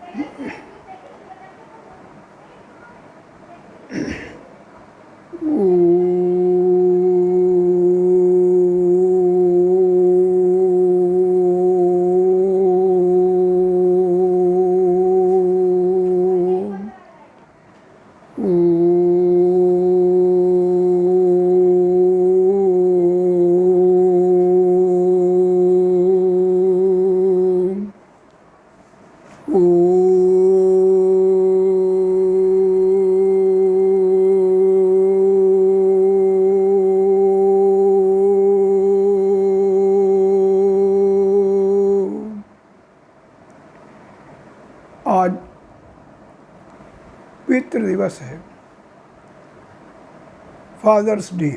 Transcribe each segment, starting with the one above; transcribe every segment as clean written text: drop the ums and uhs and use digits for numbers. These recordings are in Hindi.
आज पितृ दिवस है, फादर्स डे।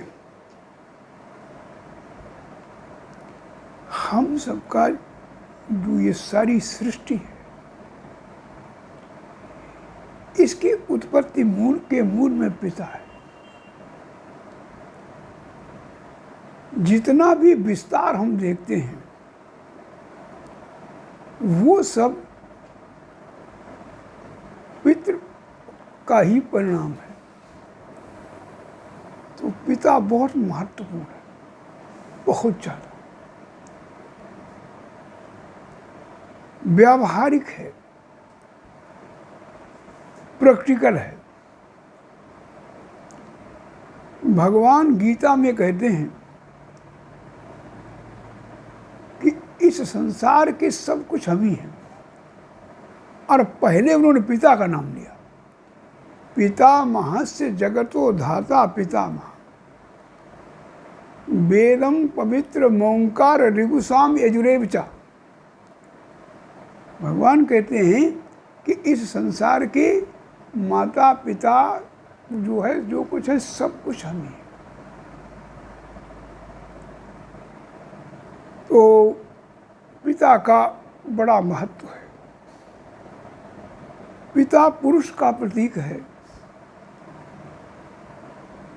हम सबका जो ये सारी सृष्टि है, इसकी उत्पत्ति मूल के मूल में पिता है। जितना भी विस्तार हम देखते हैं वो सब पितृ का ही परिणाम है। तो पिता बहुत महत्वपूर्ण है, बहुत ज़्यादा व्यावहारिक है, प्रैक्टिकल है। भगवान गीता में कहते हैं कि इस संसार के सब कुछ हम ही हैं, और पहले उन्होंने पिता का नाम लिया। पितामहस्य जगतो धाता पितामह, वेदम पवित्र मोंकार ऋगुसाम यजुरेवचा। भगवान कहते हैं कि इस संसार के माता पिता जो है, जो कुछ है, सब कुछ हम ही। तो पिता का बड़ा महत्व है। पिता पुरुष का प्रतीक है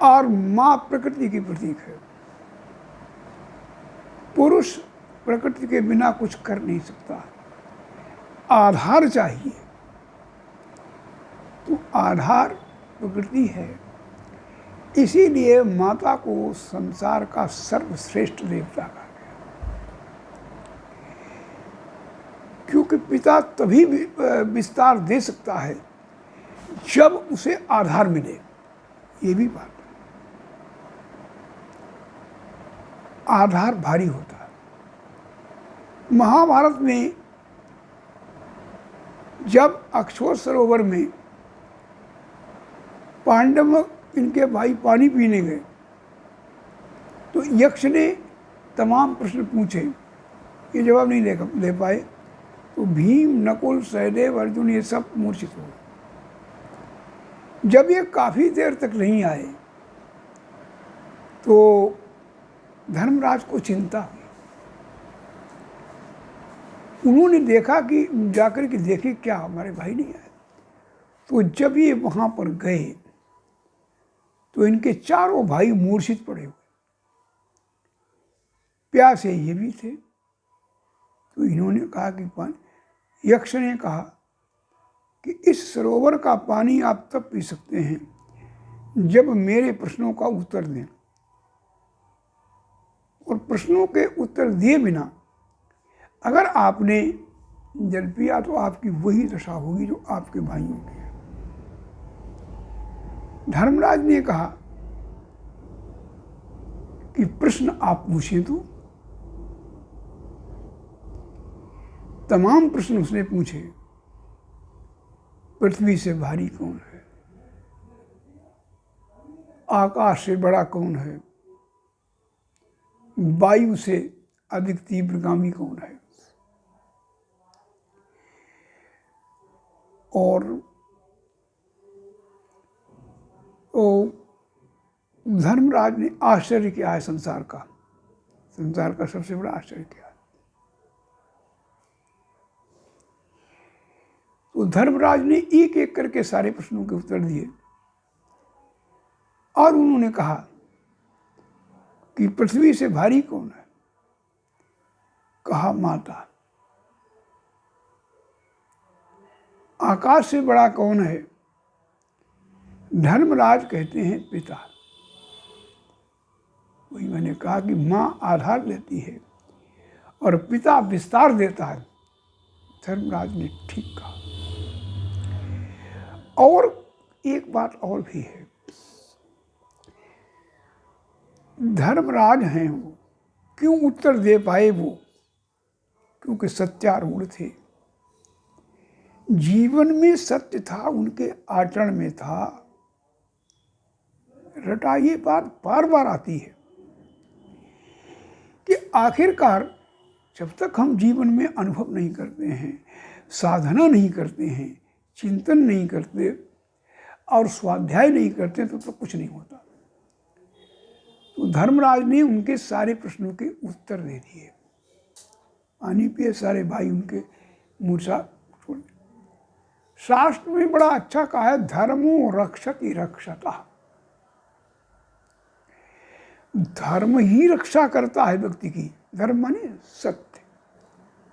और माँ प्रकृति की प्रतीक है। पुरुष प्रकृति के बिना कुछ कर नहीं सकता, आधार चाहिए। तो आधार प्रकृति है, इसीलिए माता को संसार का सर्वश्रेष्ठ देवता कहा गया। क्योंकि पिता तभी विस्तार दे सकता है जब उसे आधार मिले। ये भी बात है, आधार भारी होता है। महाभारत में जब अक्षोर सरोवर में पांडव इनके भाई पानी पीने गए तो यक्ष ने तमाम प्रश्न पूछे, ये जवाब नहीं दे पाए। तो भीम, नकुल, सहदेव, अर्जुन ये सब मूर्छित हो गए। जब ये काफ़ी देर तक नहीं आए तो धर्मराज को चिंता हुई। उन्होंने देखा कि जाकर के देखे क्या हमारे भाई नहीं आए। तो जब ये वहाँ पर गए तो इनके चारों भाई मूर्छित पड़े हुए, प्यासे ये भी थे। तो इन्होंने कहा कि यक्ष ने कहा कि इस सरोवर का पानी आप तब पी सकते हैं जब मेरे प्रश्नों का उत्तर दें, और प्रश्नों के उत्तर दिए बिना अगर आपने जल पिया तो आपकी वही दशा होगी जो आपके भाइयों की है। धर्मराज ने कहा कि प्रश्न आप पूछें। तो तमाम प्रश्न उसने पूछे। पृथ्वी से भारी कौन है? आकाश से बड़ा कौन है? वायु से अधिक तीव्रगामी कौन है? और धर्मराज ने आश्चर्य किया है संसार का सबसे बड़ा आश्चर्य किया। तो धर्मराज ने एक एक करके सारे प्रश्नों के उत्तर दिए और उन्होंने कहा कि पृथ्वी से भारी कौन है? कहा माता। आकाश से बड़ा कौन है? धर्मराज कहते हैं पिता। वही मैंने कहा कि माँ आधार देती है और पिता विस्तार देता है। धर्मराज ने ठीक कहा। और एक बात और भी है, धर्मराज हैं वो, क्यों उत्तर दे पाए वो? क्योंकि सत्यारूढ़ थे। जीवन में सत्य था, उनके आचरण में था। रटा ये बात बार बार आती है कि आखिरकार जब तक हम जीवन में अनुभव नहीं करते हैं, साधना नहीं करते हैं, चिंतन नहीं करते और स्वाध्याय नहीं करते तो कुछ नहीं होता। तो धर्मराज ने उनके सारे प्रश्नों के उत्तर दे दिए। पानी पिए सारे भाई, उनके मूर्छा छोड़। शास्त्र में बड़ा अच्छा कहा है, धर्मो रक्षति रक्षता। धर्म ही रक्षा करता है व्यक्ति की। धर्म माने सत्य,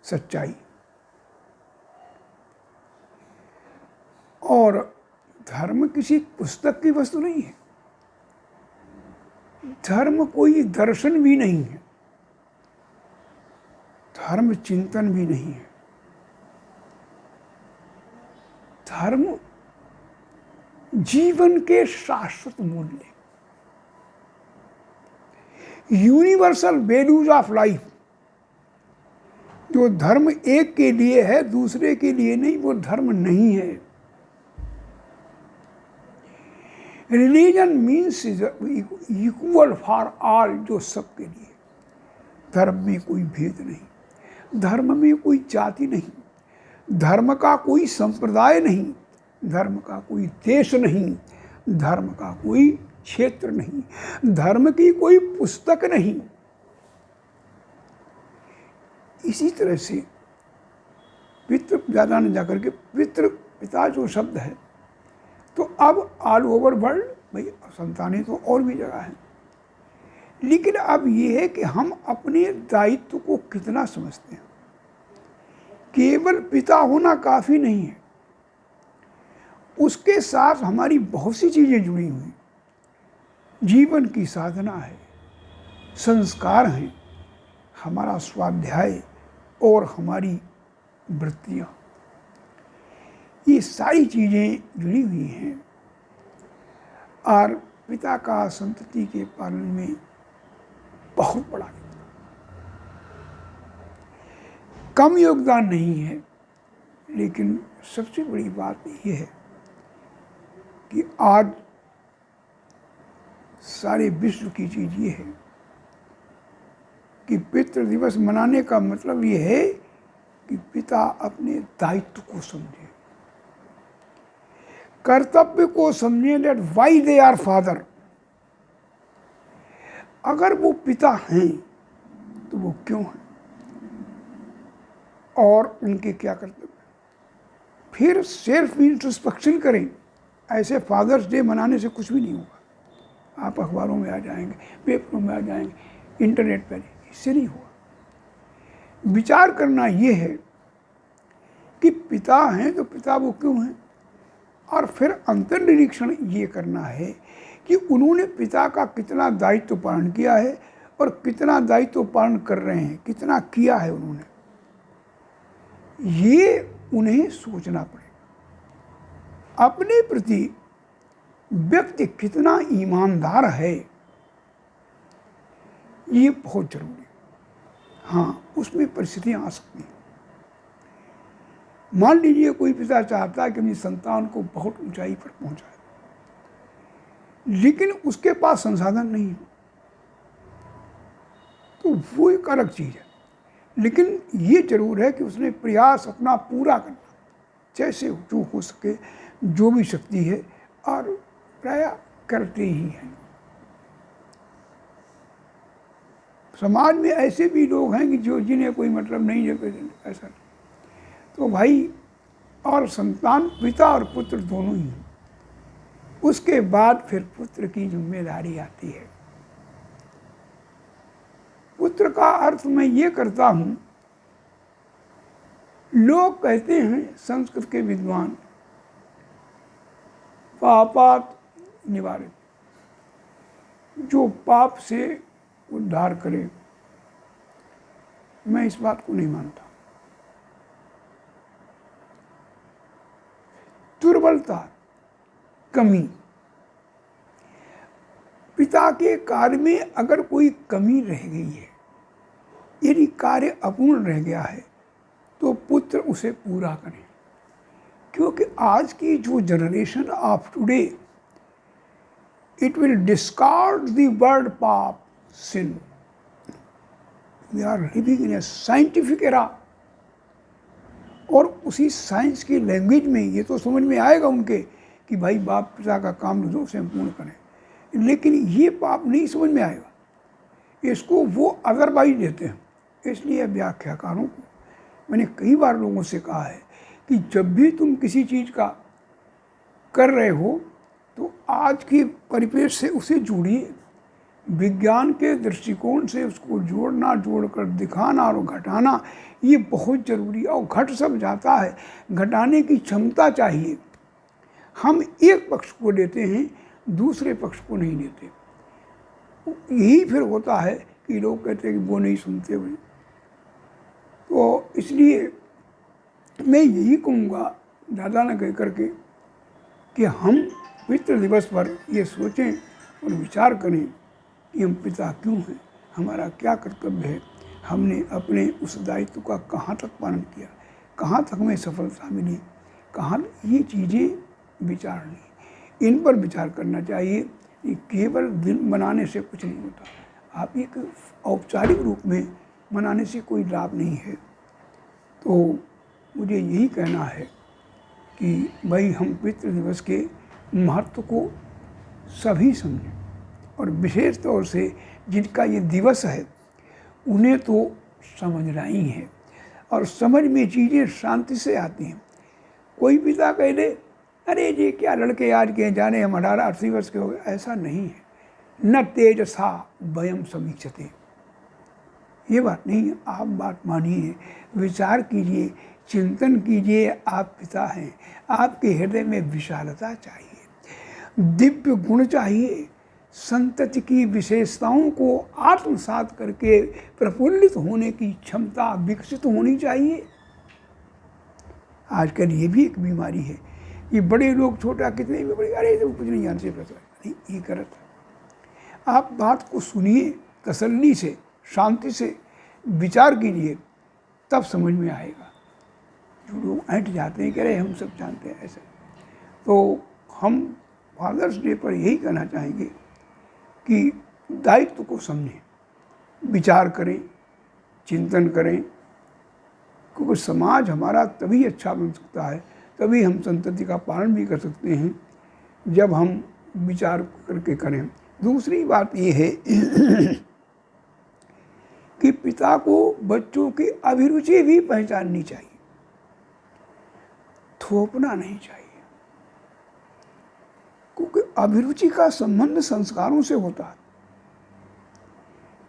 सच्चाई। और धर्म किसी पुस्तक की वस्तु नहीं है। धर्म कोई दर्शन भी नहीं है। धर्म चिंतन भी नहीं है। धर्म जीवन के शाश्वत मूल्य, यूनिवर्सल वैल्यूज ऑफ लाइफ। जो धर्म एक के लिए है, दूसरे के लिए नहीं, वो धर्म नहीं है। Religion means equal for all, जो सबके लिए। धर्म में कोई भेद नहीं, धर्म में कोई जाति नहीं, धर्म का कोई संप्रदाय नहीं, धर्म का कोई देश नहीं, धर्म का कोई क्षेत्र नहीं, धर्म की कोई पुस्तक नहीं। इसी तरह से पितृ ज़्यादा न जाकर के पितृ पिता जो शब्द है, तो अब ऑल ओवर वर्ल्ड भाई संतानें तो और भी जगह हैं, लेकिन अब ये है कि हम अपने दायित्व को कितना समझते हैं। केवल पिता होना काफ़ी नहीं है, उसके साथ हमारी बहुत सी चीज़ें जुड़ी हुई हैं। जीवन की साधना है, संस्कार हैं, हमारा स्वाध्याय और हमारी वृत्तियाँ, ये सारी चीज़ें जुड़ी हुई हैं। और पिता का संतति के पालन में बहुत बड़ा कम योगदान नहीं है। लेकिन सबसे बड़ी बात यह है कि आज सारे विश्व की चीज़ ये है कि पितृ दिवस मनाने का मतलब ये है कि पिता अपने दायित्व को समझे, कर्तव्य को समझे, that why they are father. अगर वो पिता हैं तो वो क्यों हैं और उनके क्या कर्तव्य। फिर सेल्फ इंट्रोस्पेक्शन करें। ऐसे फादर्स डे मनाने से कुछ भी नहीं होगा। आप अखबारों में आ जाएंगे, पेपरों में आ जाएंगे, इंटरनेट पर, इससे नहीं होगा। विचार करना ये है कि पिता हैं तो पिता वो क्यों हैं, और फिर अंतर्निरीक्षण ये करना है कि उन्होंने पिता का कितना दायित्व पालन किया है और कितना दायित्व पालन कर रहे हैं, कितना किया है उन्होंने, ये उन्हें सोचना पड़ेगा। अपने प्रति व्यक्ति कितना ईमानदार है, ये बहुत जरूरी है। हाँ, उसमें परिस्थितियाँ आ सकती हैं। मान लीजिए कोई पिता चाहता है कि अपनी संतान को बहुत ऊंचाई पर पहुंचाए, लेकिन उसके पास संसाधन नहीं है, तो वो एक अलग चीज़ है। लेकिन ये जरूर है कि उसने प्रयास अपना पूरा करना, जैसे जो हो सके, जो भी शक्ति है, और प्राय करते ही हैं। समाज में ऐसे भी लोग हैं कि जो जिन्हें कोई मतलब नहीं है, ऐसा। तो भाई, और संतान पिता और पुत्र दोनों ही। उसके बाद फिर पुत्र की जिम्मेदारी आती है। पुत्र का अर्थ मैं ये करता हूँ लोग कहते हैं संस्कृत के विद्वान, पापात निवारित, जो पाप से उद्धार करे। मैं इस बात को नहीं मानता। दुर्बलता, कमी, पिता के कार्य में अगर कोई कमी रह गई है, यदि कार्य अपूर्ण रह गया है, तो पुत्र उसे पूरा करे। क्योंकि आज की जो generation of today, it will discard the word पाप, sin. We are living in a scientific era, और उसी साइंस की लैंग्वेज में ये तो समझ में आएगा उनके कि भाई बाप पिता का काम जो से हम पूर्ण करें, लेकिन ये पाप नहीं समझ में आएगा। इसको वो अदरवाइज देते हैं। इसलिए व्याख्याकारों को मैंने कई बार लोगों से कहा है कि जब भी तुम किसी चीज़ का कर रहे हो तो आज के परिपेक्ष से उसे जोड़िए, विज्ञान के दृष्टिकोण से उसको जोड़ना, जोड़कर दिखाना और घटाना, ये बहुत ज़रूरी है। और घट सब जाता है, घटाने की क्षमता चाहिए। हम एक पक्ष को लेते हैं, दूसरे पक्ष को नहीं लेते। यही फिर होता है कि लोग कहते हैं कि वो नहीं सुनते हुए। तो इसलिए मैं यही कहूँगा दादा ने कह करके कि हम पितृ दिवस पर ये सोचें और विचार करें कि हम पिता क्यों हैं, हमारा क्या कर्तव्य है, हमने अपने उस दायित्व का कहाँ तक पालन किया, कहाँ तक हमें सफलता मिली, कहाँ, ये चीज़ें विचारनी, इन पर विचार करना चाहिए। कि केवल दिन बनाने से कुछ नहीं होता। आप एक औपचारिक रूप में मनाने से कोई लाभ नहीं है। तो मुझे यही कहना है कि भाई हम पितृ दिवस के महत्व को सभी समझें, और विशेष तौर से जिनका ये दिवस है उन्हें तो समझना ही है। और समझ में चीज़ें शांति से आती हैं। कोई पिता कह दे अरे ये क्या लड़के आज के जाने हम 18-18 वर्ष के हो गए, ऐसा नहीं है। न तेजसा वयम समीक्षते, ये बात नहीं है। आप बात मानिए, विचार कीजिए, चिंतन कीजिए। आप पिता हैं, आपके हृदय में विशालता चाहिए, दिव्य गुण चाहिए, संतति की विशेषताओं को आत्मसात करके प्रफुल्लित होने की क्षमता विकसित होनी चाहिए। आजकल ये भी एक बीमारी है कि बड़े लोग छोटा कितने भी बड़े, अरे तो कुछ नहीं जानते, पता नहीं, ये गलत है। आप बात को सुनिए, तसल्ली से, शांति से विचार कीजिए, तब समझ में आएगा। जो लोग ऐंठ जाते हैं, कह रहे हम सब जानते हैं, ऐसे। तो हम फादर्स डे पर यही कहना चाहेंगे कि दायित्व को समझें, विचार करें, चिंतन करें, क्योंकि समाज हमारा तभी अच्छा बन सकता है, तभी हम संतति का पालन भी कर सकते हैं, जब हम विचार करके करें। दूसरी बात ये है कि पिता को बच्चों की अभिरुचि भी पहचाननी चाहिए, थोपना नहीं चाहिए, क्योंकि अभिरुचि का संबंध संस्कारों से होता है।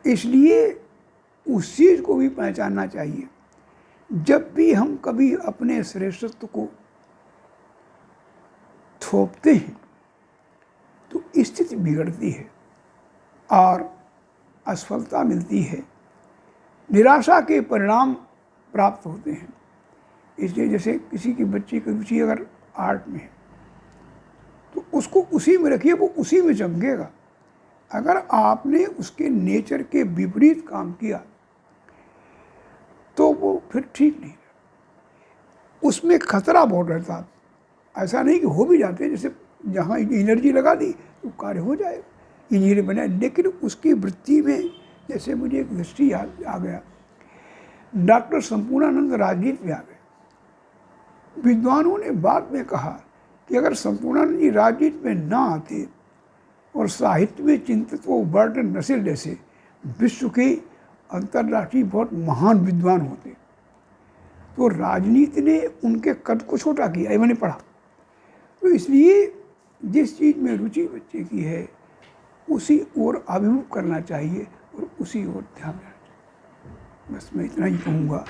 इसलिए उस चीज़ को भी पहचानना चाहिए। जब भी हम कभी अपने श्रेष्ठत्व को थोपते हैं तो स्थिति बिगड़ती है और असफलता मिलती है, निराशा के परिणाम प्राप्त होते हैं। इसलिए जैसे किसी की बच्चे की रुचि अगर आर्ट में है तो उसको उसी में रखिए, वो उसी में चमकेगा। अगर आपने उसके नेचर के विपरीत काम किया तो वो फिर ठीक नहीं, उसमें खतरा बहुत रहता है। ऐसा नहीं कि हो भी जाते, जैसे जहाँ एनर्जी लगा दी तो कार्य हो जाएगा, इंजीनियर बना, लेकिन उसकी वृत्ति में, जैसे मुझे एक दृष्टि याद आ गया, डॉक्टर संपूर्णानंद राजनीति में आ गए। विद्वानों ने बाद में कहा कि अगर संपूर्णानंद जी राजनीति में ना आते और साहित्य में चिंतित वो बर्टन रसेल जैसे विश्व के अंतर्राष्ट्रीय बहुत महान विद्वान होते, तो राजनीति ने उनके कद को छोटा किया, ये मैंने पढ़ा। तो इसलिए जिस चीज़ में रुचि बच्चे की है उसी ओर अभिमुख करना चाहिए और उसी ओर ध्यान देना चाहिए। बस मैं इतना ही कहूँगा।